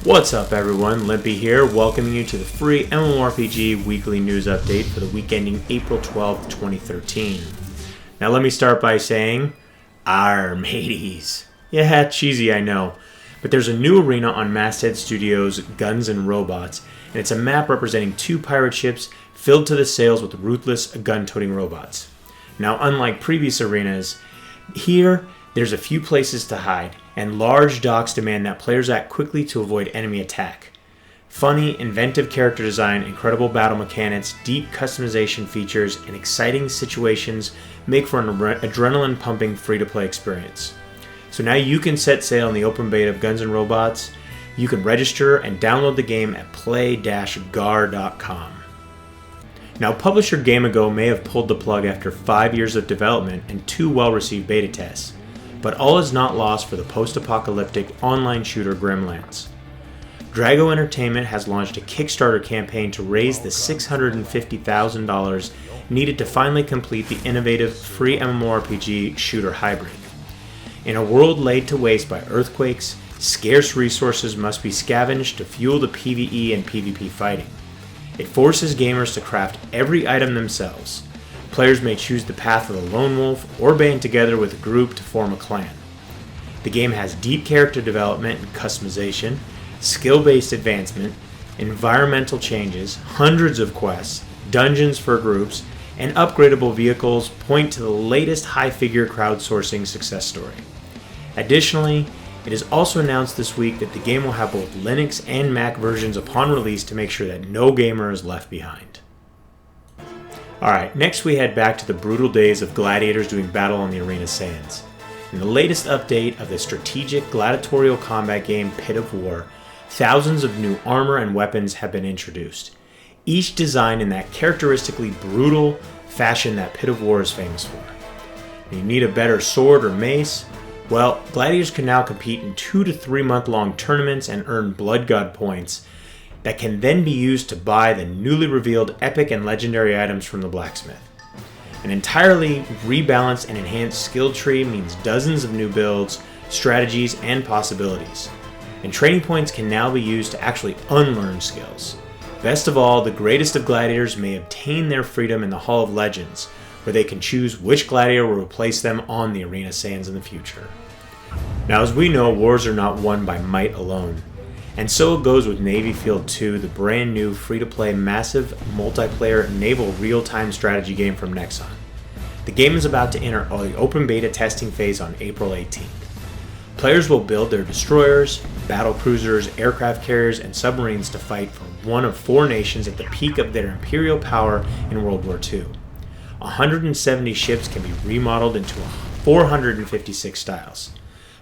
What's up everyone, Limpy here, welcoming you to the free MMORPG weekly news update for the week ending April 12th, 2013. Now let me start by saying, Arr mateys. Yeah, cheesy I know, but there's a new arena on Masthead Studios' Guns and Robots, and it's a map representing two pirate ships filled to the sails with ruthless gun-toting robots. Now unlike previous arenas, here there's a few places to hide, and large docks demand that players act quickly to avoid enemy attack. Funny, inventive character design, incredible battle mechanics, deep customization features, and exciting situations make for an adrenaline-pumping free-to-play experience. So now you can set sail in the open beta of Guns N' Robots. You can register and download the game at play-gar.com. Now, publisher Game-A-Go may have pulled the plug after 5 years of development and 2 well-received beta tests, but all is not lost for the post-apocalyptic online shooter Grimlands. Drago Entertainment has launched a Kickstarter campaign to raise the $650,000 needed to finally complete the innovative free MMORPG shooter hybrid. In a world laid to waste by earthquakes, scarce resources must be scavenged to fuel the PvE and PvP fighting. It forces gamers to craft every item themselves. Players may choose the path of the lone wolf or band together with a group to form a clan. The game has deep character development and customization, skill-based advancement, environmental changes, hundreds of quests, dungeons for groups, and upgradable vehicles point to the latest high-figure crowdsourcing success story. Additionally, it is also announced this week that the game will have both Linux and Mac versions upon release to make sure that no gamer is left behind. Alright, next we head back to the brutal days of gladiators doing battle on the arena sands. In the latest update of the strategic gladiatorial combat game Pit of War, thousands of new armor and weapons have been introduced, each designed in that characteristically brutal fashion that Pit of War is famous for. And you need a better sword or mace? Well, gladiators can now compete in 2 to 3 month-long tournaments and earn Blood God points that can then be used to buy the newly revealed epic and legendary items from the blacksmith. An entirely rebalanced and enhanced skill tree means dozens of new builds, strategies, and possibilities. And training points can now be used to actually unlearn skills. Best of all, the greatest of gladiators may obtain their freedom in the Hall of Legends, where they can choose which gladiator will replace them on the arena sands in the future. Now, as we know, wars are not won by might alone. And so it goes with NavyField 2, the brand new free-to-play massive multiplayer naval real-time strategy game from Nexon. The game is about to enter the open beta testing phase on April 18th. Players will build their destroyers, battle cruisers, aircraft carriers, and submarines to fight for one of 4 nations at the peak of their imperial power in World War II. 170 ships can be remodeled into 456 styles,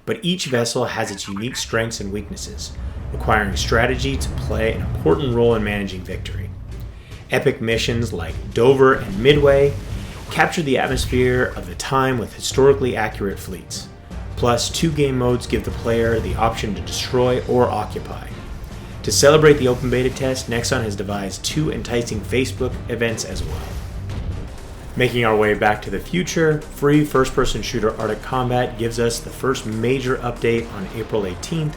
but each vessel has its unique strengths and weaknesses, requiring strategy to play an important role in managing victory. Epic missions like Dover and Midway capture the atmosphere of the time with historically accurate fleets. Plus, 2 game modes give the player the option to destroy or occupy. To celebrate the open beta test, Nexon has devised 2 enticing Facebook events as well. Making our way back to the future, free first-person shooter Arctic Combat gives us the first major update on April 18th.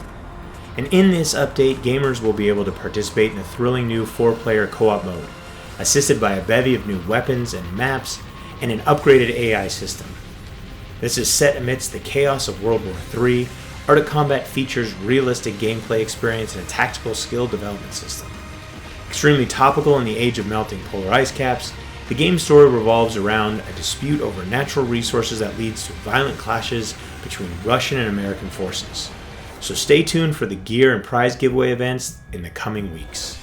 And in this update, gamers will be able to participate in a thrilling new 4-player co-op mode, assisted by a bevy of new weapons and maps, and an upgraded AI system. This is set amidst the chaos of World War III. Arctic Combat features realistic gameplay experience and a tactical skill development system. Extremely topical in the age of melting polar ice caps, the game's story revolves around a dispute over natural resources that leads to violent clashes between Russian and American forces. So stay tuned for the gear and prize giveaway events in the coming weeks.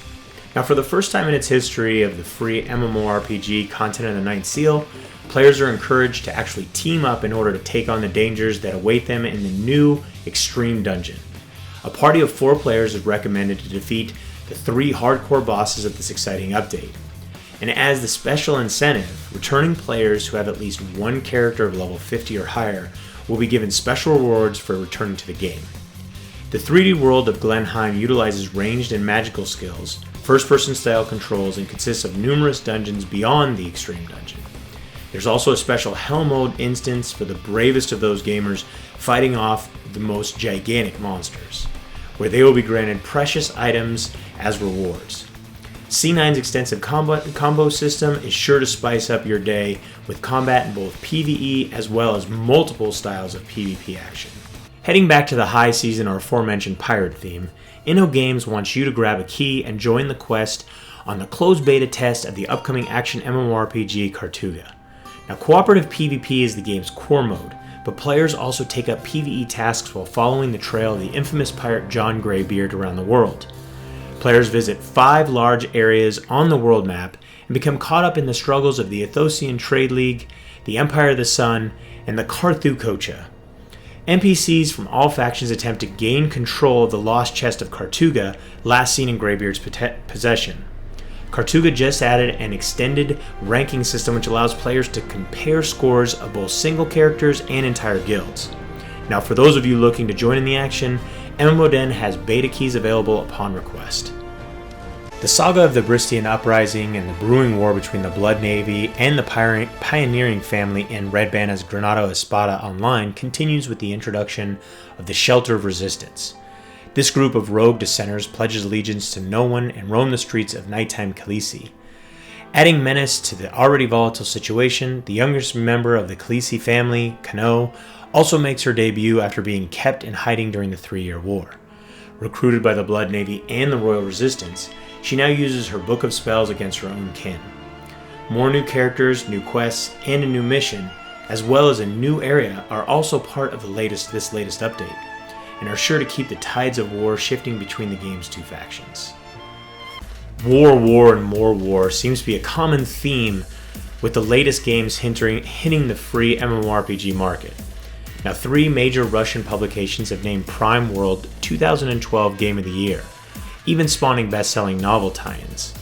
Now, for the first time in its history of the free MMORPG Content of the Ninth Seal, players are encouraged to actually team up in order to take on the dangers that await them in the new Extreme Dungeon. A party of 4 players is recommended to defeat the 3 hardcore bosses of this exciting update. And as the special incentive, returning players who have at least 1 character of level 50 or higher will be given special rewards for returning to the game. The 3D world of Glenheim utilizes ranged and magical skills, first-person style controls, and consists of numerous dungeons beyond the Extreme Dungeon. There's also a special Hell Mode instance for the bravest of those gamers fighting off the most gigantic monsters. where they will be granted precious items as rewards. C9's extensive combo system is sure to spice up your day with combat in both PvE as well as multiple styles of PvP action. Heading back to the high season or aforementioned pirate theme, InnoGames wants you to grab a key and join the quest on the closed beta test of the upcoming action MMORPG Kartuga. Now, cooperative PvP is the game's core mode, but players also take up PvE tasks while following the trail of the infamous pirate John Greybeard around the world. Players visit 5 large areas on the world map and become caught up in the struggles of the Athosian Trade League, the Empire of the Sun, and the Karthukocha. NPCs from all factions attempt to gain control of the lost chest of Kartuga, last seen in Greybeard's possession. Kartuga just added an extended ranking system which allows players to compare scores of both single characters and entire guilds. Now, for those of you looking to join in the action, MMODen has beta keys available upon request. The saga of the Bristian Uprising and the brewing war between the Blood Navy and the pioneering family in Red Banda's Granado Espada Online continues with the introduction of the Shelter of Resistance. This group of rogue dissenters pledges allegiance to no one and roam the streets of nighttime Khaleesi. Adding menace to the already volatile situation, the youngest member of the Khaleesi family, Kano, also makes her debut after being kept in hiding during the 3-year war. Recruited by the Blood Navy and the Royal Resistance, she now uses her book of spells against her own kin. More new characters, new quests, and a new mission, as well as a new area, are also part of this latest update, and are sure to keep the tides of war shifting between the game's 2 factions. War, and more war seems to be a common theme with the latest games hitting the free MMORPG market. Now, 3 major Russian publications have named Prime World 2012 Game of the Year, even spawning best-selling novel tie-ins.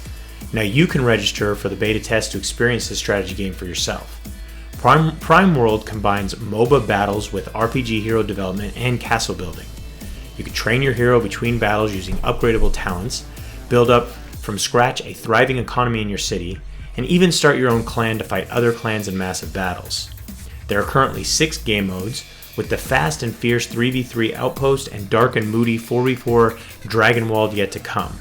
Now, you can register for the beta test to experience this strategy game for yourself. Prime World combines MOBA battles with RPG hero development and castle building. You can train your hero between battles using upgradable talents, build up from scratch a thriving economy in your city, and even start your own clan to fight other clans in massive battles. There are currently 6 game modes, with the fast and fierce 3v3 Outpost and dark and moody 4v4 Dragonwald yet to come.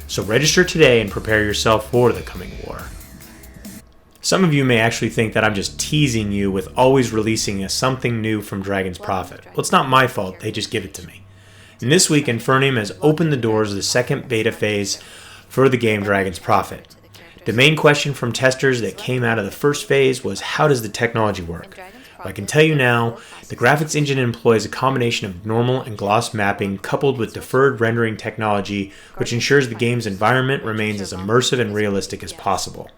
So register today and prepare yourself for the coming war. Some of you may actually think that I'm just teasing you with always releasing something new from Dragon's Prophet. Well, it's not my fault, they just give it to me. And this week, Infernium has opened the doors of the second beta phase for the game Dragon's Prophet. The main question from testers that came out of the first phase was, how does the technology work? Well, I can tell you now, the graphics engine employs a combination of normal and gloss mapping coupled with deferred rendering technology, which ensures the game's environment remains as immersive and realistic as possible.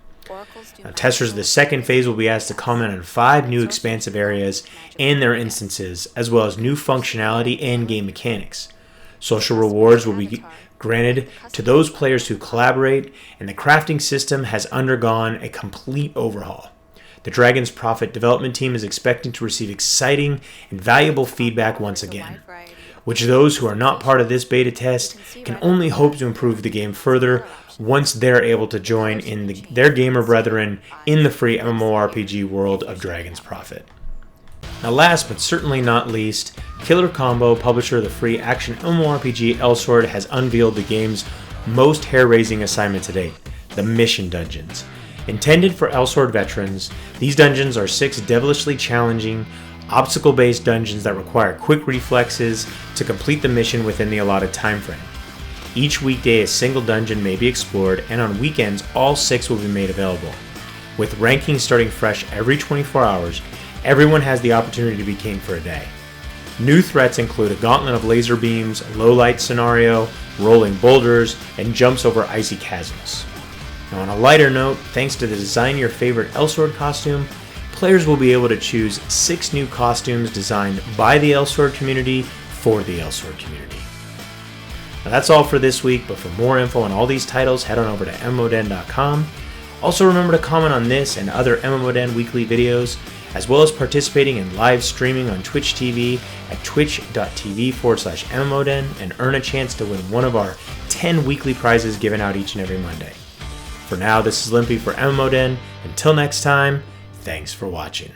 Now, testers of the second phase will be asked to comment on 5 new expansive areas and their instances, as well as new functionality and game mechanics. Social rewards will be granted to those players who collaborate, and the crafting system has undergone a complete overhaul. The Dragon's Prophet development team is expecting to receive exciting and valuable feedback once again, which those who are not part of this beta test can only hope to improve the game further once they're able to join in their gamer brethren in the free MMORPG world of Dragon's Prophet. Now, last but certainly not least, Killer Combo, publisher of the free action MMORPG Elsword, has unveiled the game's most hair-raising assignment to date, the Mission Dungeons. Intended for Elsword veterans, these dungeons are 6 devilishly challenging, obstacle-based dungeons that require quick reflexes to complete the mission within the allotted time frame. Each weekday, a single dungeon may be explored, and on weekends, all 6 will be made available. With rankings starting fresh every 24 hours, everyone has the opportunity to be king for a day. New threats include a gauntlet of laser beams, a low-light scenario, rolling boulders, and jumps over icy chasms. Now, on a lighter note, thanks to the Design Your Favorite Elsword costume, players will be able to choose 6 new costumes designed by the Elsword community for the Elsword community. Now, that's all for this week, but for more info on all these titles, head on over to MMODen.com. Also, remember to comment on this and other MMODen Weekly videos, as well as participating in live streaming on Twitch TV at twitch.tv/MMODen and earn a chance to win one of our 10 weekly prizes given out each and every Monday. For now, this is Limpy for MMODen. Until next time, thanks for watching.